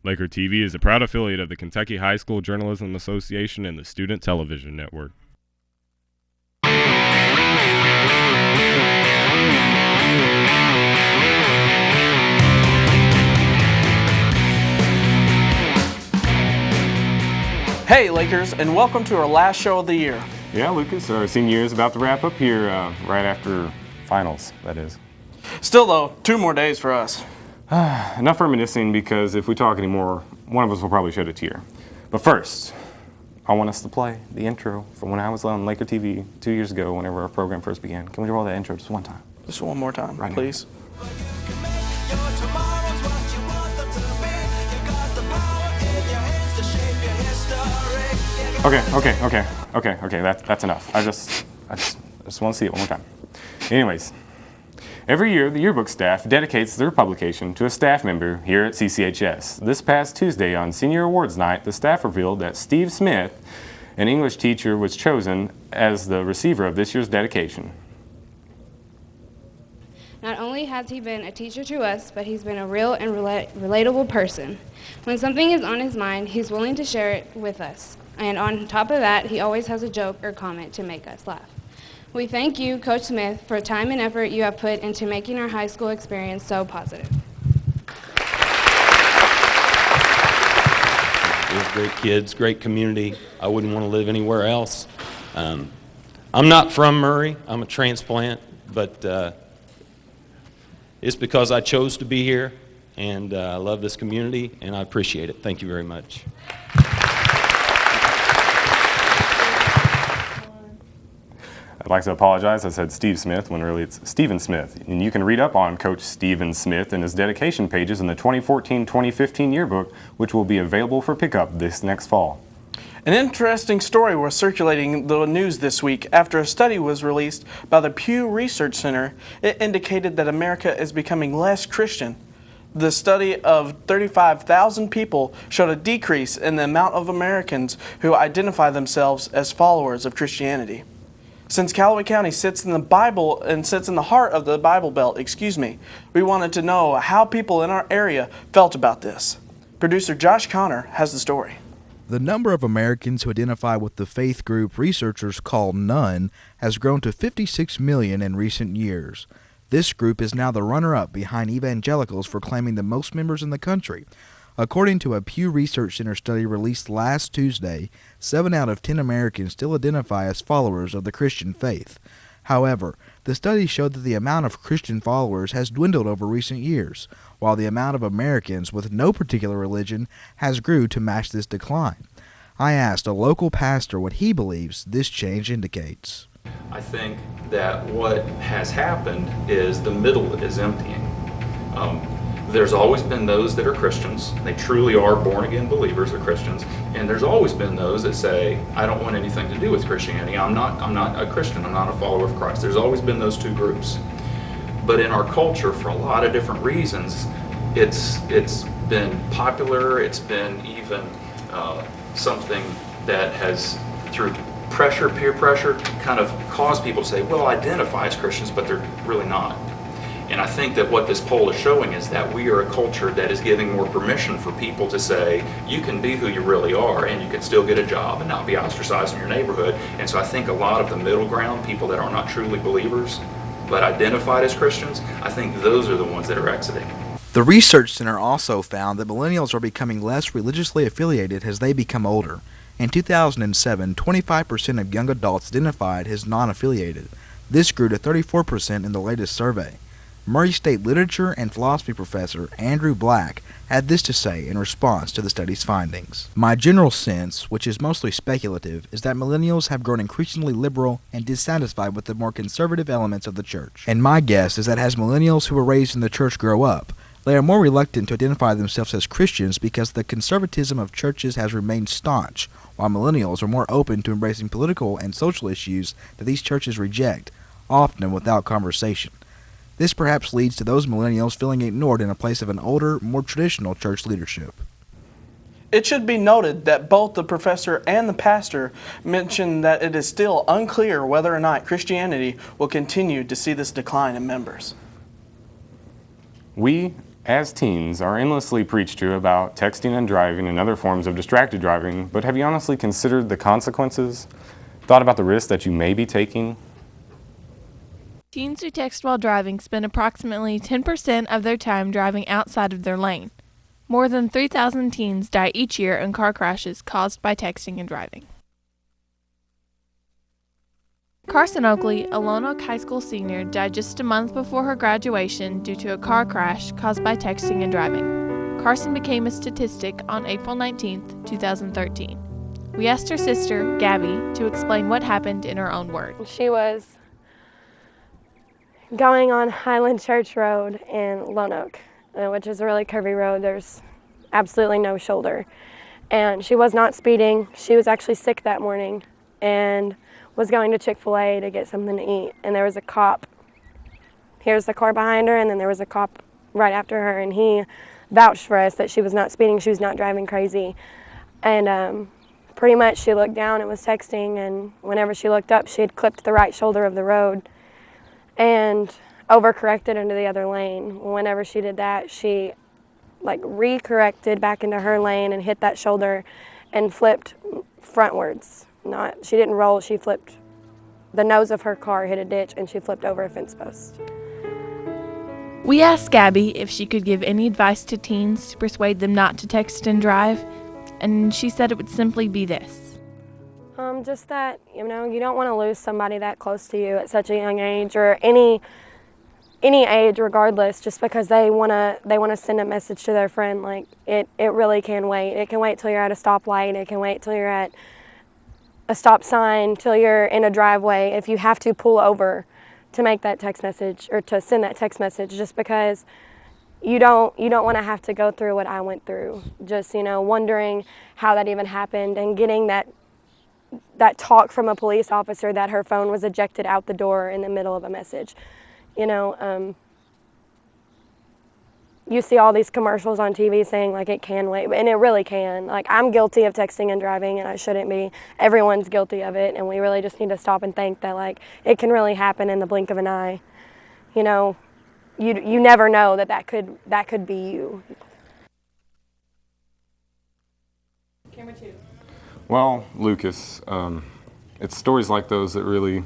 Laker TV is a proud affiliate of the Kentucky High School Journalism Association and the Student Television Network. Hey Lakers, and welcome to our last show of the year. Yeah, Lucas, our senior year is about to wrap up here right after finals, that is. Still though, 2 more days for us. Enough reminiscing, because if we talk anymore, one of us will probably shed a tear. But first, I want us to play the intro from when I was on Laker TV 2 years ago, whenever our program first began. Can we roll that intro just one time? Just one more time, right please. Now. Okay, that's enough. I just want to see it one more time. Anyways, every year the yearbook staff dedicates their publication to a staff member here at CCHS. This past Tuesday on Senior Awards Night, the staff revealed that Steve Smith, an English teacher, was chosen as the receiver of this year's dedication. Not only has he been a teacher to us, but he's been a real and relatable person. When something is on his mind, he's willing to share it with us. And on top of that, he always has a joke or comment to make us laugh. We thank you, Coach Smith, for the time and effort you have put into making our high school experience so positive. We have great kids, great community. I wouldn't want to live anywhere else. I'm not from Murray. I'm a transplant, but it's because I chose to be here, and I love this community, and I appreciate it. Thank you very much. I'd like to apologize. I said Steve Smith when really it's Stephen Smith. And you can read up on Coach Stephen Smith and his dedication pages in the 2014-2015 yearbook, which will be available for pickup this next fall. An interesting story was circulating the news this week after a study was released by the Pew Research Center. It indicated that America is becoming less Christian. The study of 35,000 people showed a decrease in the amount of Americans who identify themselves as followers of Christianity. Since Calloway County sits in the Bible and sits in the heart of the Bible Belt, we wanted to know how people in our area felt about this. Producer Josh Connor has the story. The number of Americans who identify with the faith group researchers call None has grown to 56 million in recent years. This group is now the runner-up behind evangelicals for claiming the most members in the country. According to a Pew Research Center study released last Tuesday, 7 out of 10 Americans still identify as followers of the Christian faith. However, the study showed that the amount of Christian followers has dwindled over recent years, while the amount of Americans with no particular religion has grew to match this decline. I asked a local pastor what he believes this change indicates. I think that what has happened is the middle is emptying. There's always been those that are Christians. They truly are born-again believers, they're Christians. And there's always been those that say, I don't want anything to do with Christianity. I'm not a Christian. I'm not a follower of Christ. There's always been those 2 groups. But in our culture, for a lot of different reasons, it's been popular. It's been even something that has, through pressure, peer pressure, kind of caused people to say, well, identify as Christians, but they're really not. And I think that what this poll is showing is that we are a culture that is giving more permission for people to say, you can be who you really are and you can still get a job and not be ostracized in your neighborhood. And so I think a lot of the middle ground, people that are not truly believers but identified as Christians, I think those are the ones that are exiting. The Research Center also found that millennials are becoming less religiously affiliated as they become older. In 2007, 25% of young adults identified as non-affiliated. This grew to 34% in the latest survey. Murray State literature and philosophy professor Andrew Black had this to say in response to the study's findings. My general sense, which is mostly speculative, is that millennials have grown increasingly liberal and dissatisfied with the more conservative elements of the church. And my guess is that as millennials who were raised in the church grow up, they are more reluctant to identify themselves as Christians because the conservatism of churches has remained staunch, while millennials are more open to embracing political and social issues that these churches reject, often without conversation. This perhaps leads to those millennials feeling ignored in a place of an older, more traditional church leadership. It should be noted that both the professor and the pastor mentioned that it is still unclear whether or not Christianity will continue to see this decline in members. We As teens are endlessly preached to about texting and driving and other forms of distracted driving, but have you honestly considered the consequences? Thought about the risks that you may be taking? Teens who text while driving spend approximately 10% of their time driving outside of their lane. More than 3,000 teens die each year in car crashes caused by texting and driving. Carson Oakley, a Lone Oak High School senior, died just a month before her graduation due to a car crash caused by texting and driving. Carson became a statistic on April 19, 2013. We asked her sister, Gabby, to explain what happened in her own words. She was going on Highland Church Road in Lone Oak, which is a really curvy road. There's absolutely no shoulder. And she was not speeding. She was actually sick that morning and was going to Chick-fil-A to get something to eat. And there was a cop. Here's the car behind her, and then there was a cop right after her, and he vouched for us that she was not speeding, she was not driving crazy. And pretty much she looked down and was texting, and whenever she looked up, she had clipped the right shoulder of the road and overcorrected into the other lane. Whenever she did that, she recorrected back into her lane and hit that shoulder and flipped frontwards. She didn't roll, she flipped. The nose of her car hit a ditch and she flipped over a fence post. We asked Gabby if she could give any advice to teens to persuade them not to text and drive, and she said it would simply be this. Just that, you don't want to lose somebody that close to you at such a young age, or any age regardless, just because they want to send a message to their friend. It really can wait. It can wait till you're at a stoplight. It can wait till you're at a stop sign, till you're in a driveway. If you have to pull over to make that text message or to send that text message, just because you don't want to have to go through what I went through. Just, wondering how that even happened and getting that talk from a police officer that her phone was ejected out the door in the middle of a message. You see all these commercials on TV saying it can wait, and it really can. I'm guilty of texting and driving, and I shouldn't be. Everyone's guilty of it, and we really just need to stop and think that it can really happen in the blink of an eye. You never know that could be you. Camera 2. Well, Lucas, it's stories like those that really,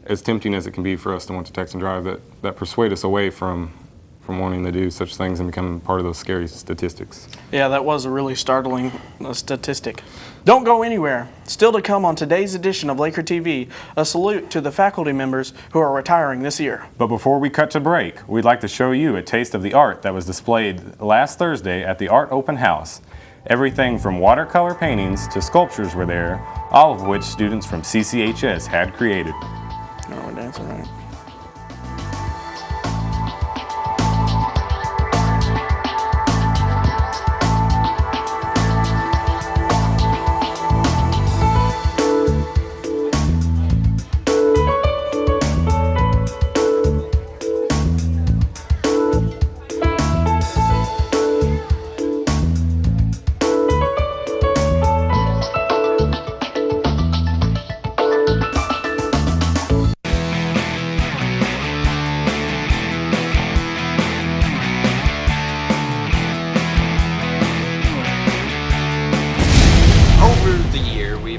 as tempting as it can be for us to want to text and drive, that persuade us away from wanting to do such things and become part of those scary statistics. Yeah, that was a really startling statistic. Don't go anywhere. Still to come on today's edition of Laker TV, a salute to the faculty members who are retiring this year. But before we cut to break, we'd like to show you a taste of the art that was displayed last Thursday at the Art Open House. Everything from watercolor paintings to sculptures were there, all of which students from CCHS had created. Oh, we're dancing right.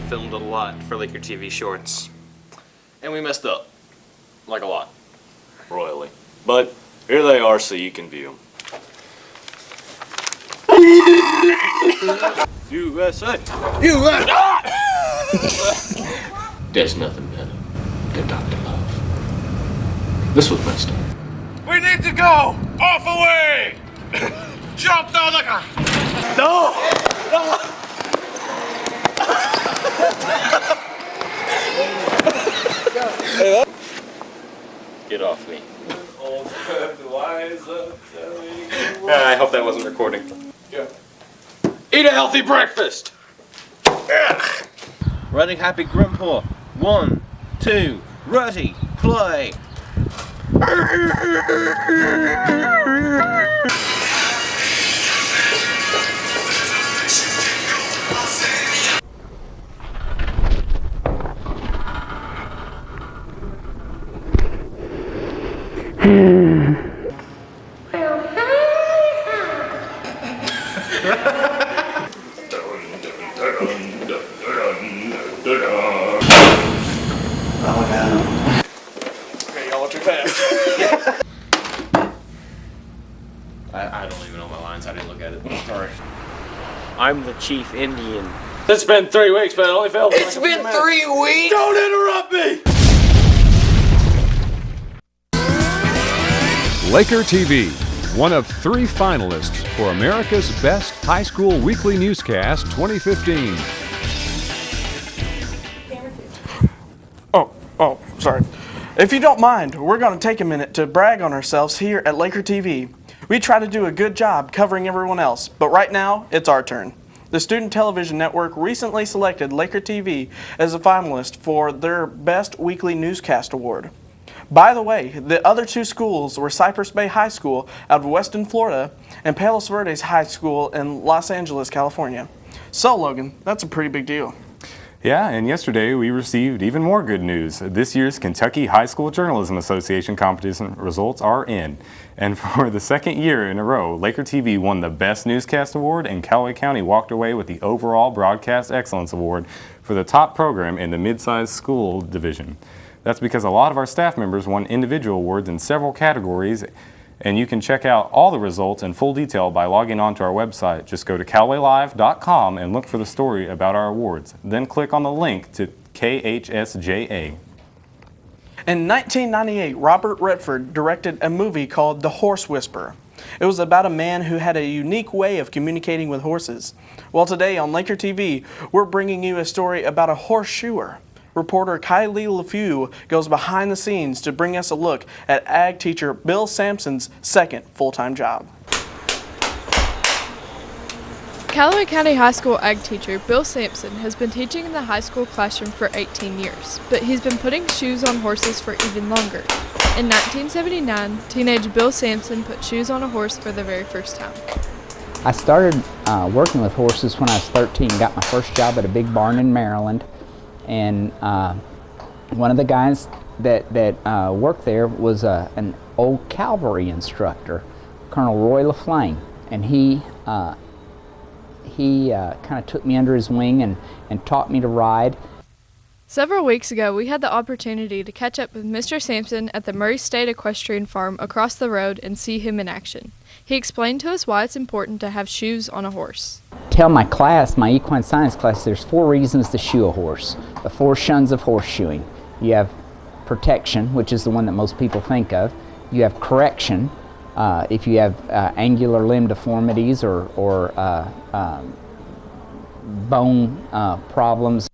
Filmed a lot for Laker TV Shorts, and we messed up, a lot, royally. But here they are, so you can view them. USA. USA. There's nothing better than Dr. Love. This was messed up. We need to go off away. Jump down like a. No. Get off me. I hope that wasn't recording. Yeah. Eat a healthy breakfast. Ready, happy grandpa. 1, 2, ready, play. Well, hi Okay, y'all are too fast. I don't even know my lines. I didn't look at it. Sorry. I'm the chief Indian. It's been 3 weeks, but it only felt It's been 3 weeks! Don't interrupt me! LakerTV, one of 3 finalists for America's Best High School Weekly Newscast 2015. Oh, sorry. If you don't mind, we're going to take a minute to brag on ourselves here at LakerTV. We try to do a good job covering everyone else, but right now, it's our turn. The Student Television Network recently selected LakerTV as a finalist for their Best Weekly Newscast Award. By the way, the other 2 schools were Cypress Bay High School out of Weston, Florida, and Palos Verdes High School in Los Angeles, California. So, Logan, that's a pretty big deal. Yeah, and yesterday we received even more good news. This year's Kentucky High School Journalism Association competition results are in. And for the 2nd year in a row, LakerTV won the Best Newscast Award, and Calloway County walked away with the overall Broadcast Excellence Award for the top program in the mid-sized school division. That's because a lot of our staff members won individual awards in several categories, and you can check out all the results in full detail by logging on to our website. Just go to callawaylive.com and look for the story about our awards. Then click on the link to KHSJA. In 1998, Robert Redford directed a movie called The Horse Whisperer. It was about a man who had a unique way of communicating with horses. Well, today on LakerTV, we're bringing you a story about a horseshoer. Reporter Kylie LaFew goes behind the scenes to bring us a look at ag teacher Bill Sampson's 2nd full-time job. Calloway County High School ag teacher Bill Sampson has been teaching in the high school classroom for 18 years, but he's been putting shoes on horses for even longer. In 1979, teenage Bill Sampson put shoes on a horse for the very first time. I started working with horses when I was 13, got my first job at a big barn in Maryland. And one of the guys that worked there was an old cavalry instructor, Colonel Roy LaFlame, and he kind of took me under his wing and taught me to ride. Several weeks ago, we had the opportunity to catch up with Mr. Sampson at the Murray State Equestrian Farm across the road and see him in action. He explained to us why it's important to have shoes on a horse. Tell my class, my equine science class, there's 4 reasons to shoe a horse. The 4 shuns of horseshoeing. You have protection, which is the one that most people think of. You have correction, if you have angular limb deformities or bone problems.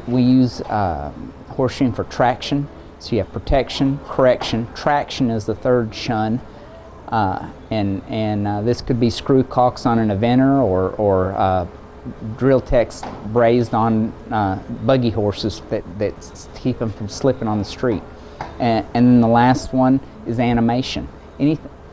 We use horseshoeing for traction. So you have protection, correction, traction is the 3rd shun, and this could be screw caulks on an eventer or drill techs brazed on buggy horses that keep them from slipping on the street. And then the last one is animation.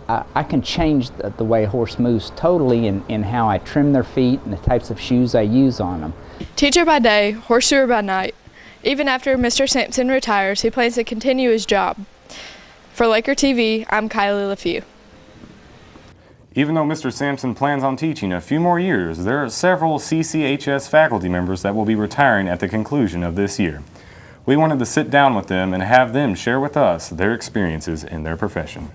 I can change the way a horse moves totally in how I trim their feet and the types of shoes I use on them. Teacher by day, horseshoer by night. Even after Mr. Sampson retires, he plans to continue his job. For LakerTV, I'm Kylie LaFew. Even though Mr. Sampson plans on teaching a few more years, there are several CCHS faculty members that will be retiring at the conclusion of this year. We wanted to sit down with them and have them share with us their experiences in their profession.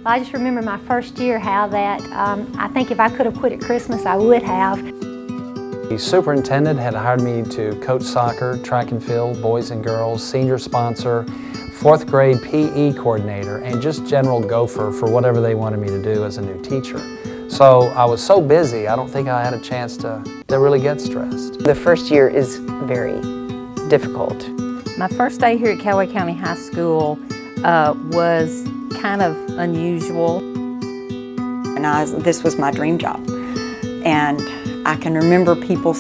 I just remember my first year how that, I think if I could have quit at Christmas, I would have. The superintendent had hired me to coach soccer, track and field, boys and girls, senior sponsor, 4th grade PE coordinator, and just general gopher for whatever they wanted me to do as a new teacher. So I was so busy, I don't think I had a chance to really get stressed. The first year is very difficult. My first day here at Callaway County High School was kind of unusual. And this was my dream job. And I can remember people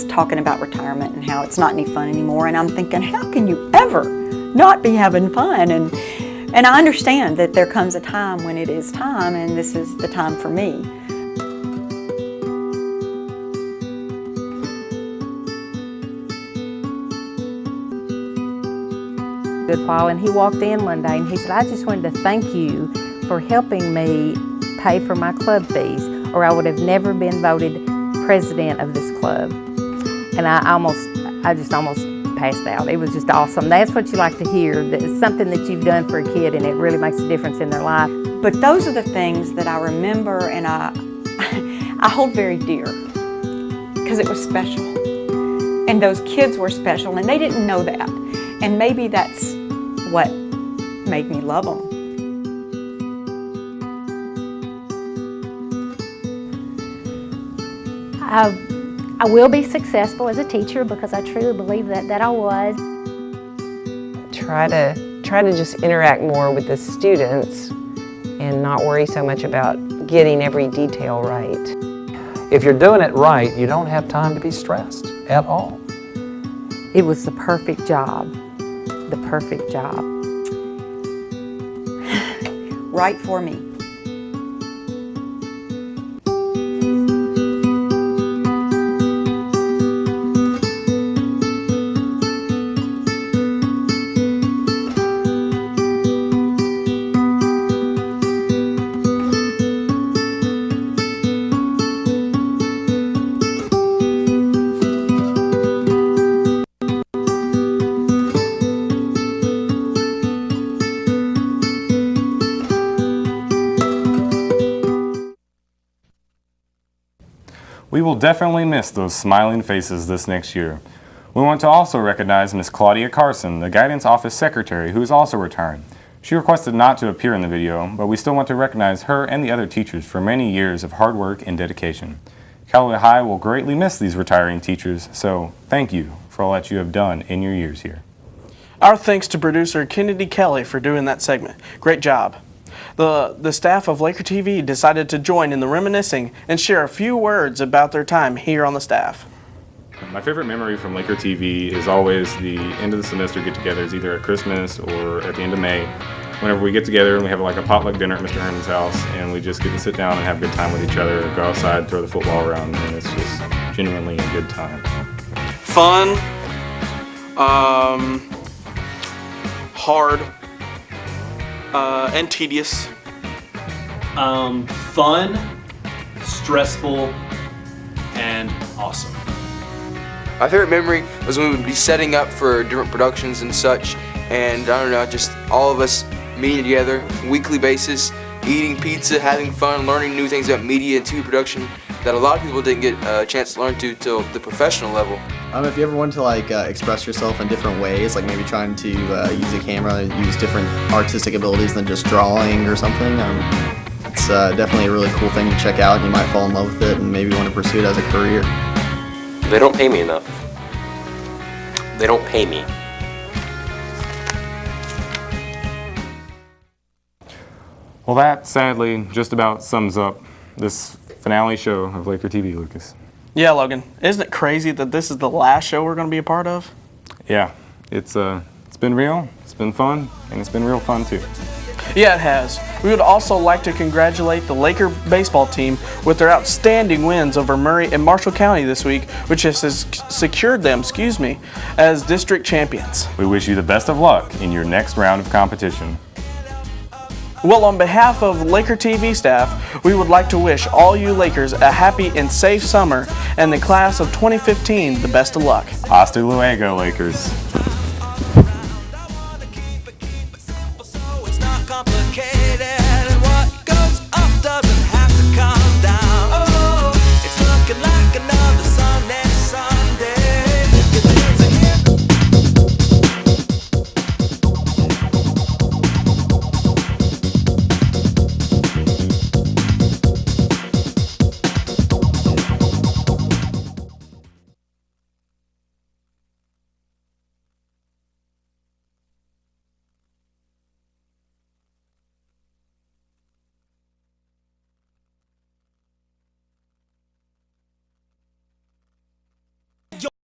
talking about retirement and how it's not any fun anymore. And I'm thinking, how can you ever not be having fun. And I understand that there comes a time when it is time, and this is the time for me. Good while, and he walked in one day and he said, I just wanted to thank you for helping me pay for my club fees, or I would have never been voted president of this club. And I just almost passed out. It was just awesome. That's what you like to hear. It's something that you've done for a kid and it really makes a difference in their life. But those are the things that I remember and I hold very dear, because it was special. And those kids were special, and they didn't know that. And maybe that's what made me love them. I will be successful as a teacher because I truly believe that I was. Try to just interact more with the students and not worry so much about getting every detail right. If you're doing it right, you don't have time to be stressed at all. It was the perfect job. The perfect job. Right for me. We will definitely miss those smiling faces this next year. We want to also recognize Miss Claudia Carson, the Guidance Office Secretary, who is also retiring. She requested not to appear in the video, but we still want to recognize her and the other teachers for many years of hard work and dedication. Calloway High will greatly miss these retiring teachers, so thank you for all that you have done in your years here. Our thanks to producer Kennedy Kelly for doing that segment. Great job. The staff of LakerTV decided to join in the reminiscing and share a few words about their time here on the staff. My favorite memory from LakerTV is always the end of the semester get-togethers, either at Christmas or at the end of May. Whenever we get together and we have like a potluck dinner at Mr. Herman's house, and we just get to sit down and have a good time with each other, go outside, throw the football around, and it's just genuinely a good time. Fun, hard, and tedious. Fun, stressful, and awesome. My favorite memory was when we would be setting up for different productions and such, and I don't know, just all of us meeting together on a weekly basis, eating pizza, having fun, learning new things about media and TV production that a lot of people didn't get a chance to learn till the professional level. If you ever want to express yourself in different ways, like maybe trying to use a camera, use different artistic abilities than just drawing or something, it's definitely a really cool thing to check out. You might fall in love with it and maybe want to pursue it as a career. They don't pay me enough. They don't pay me. Well, that sadly just about sums up this finale show of LakerTV, Lucas. Yeah, Logan. Isn't it crazy that this is the last show we're going to be a part of? Yeah, it's been real, it's been fun, and it's been real fun too. Yeah, it has. We would also like to congratulate the Laker baseball team with their outstanding wins over Murray and Marshall County this week, which has secured them, as district champions. We wish you the best of luck in your next round of competition. Well, on behalf of LakerTV staff, we would like to wish all you Lakers a happy and safe summer, and the class of 2015 the best of luck. Hasta luego, Lakers.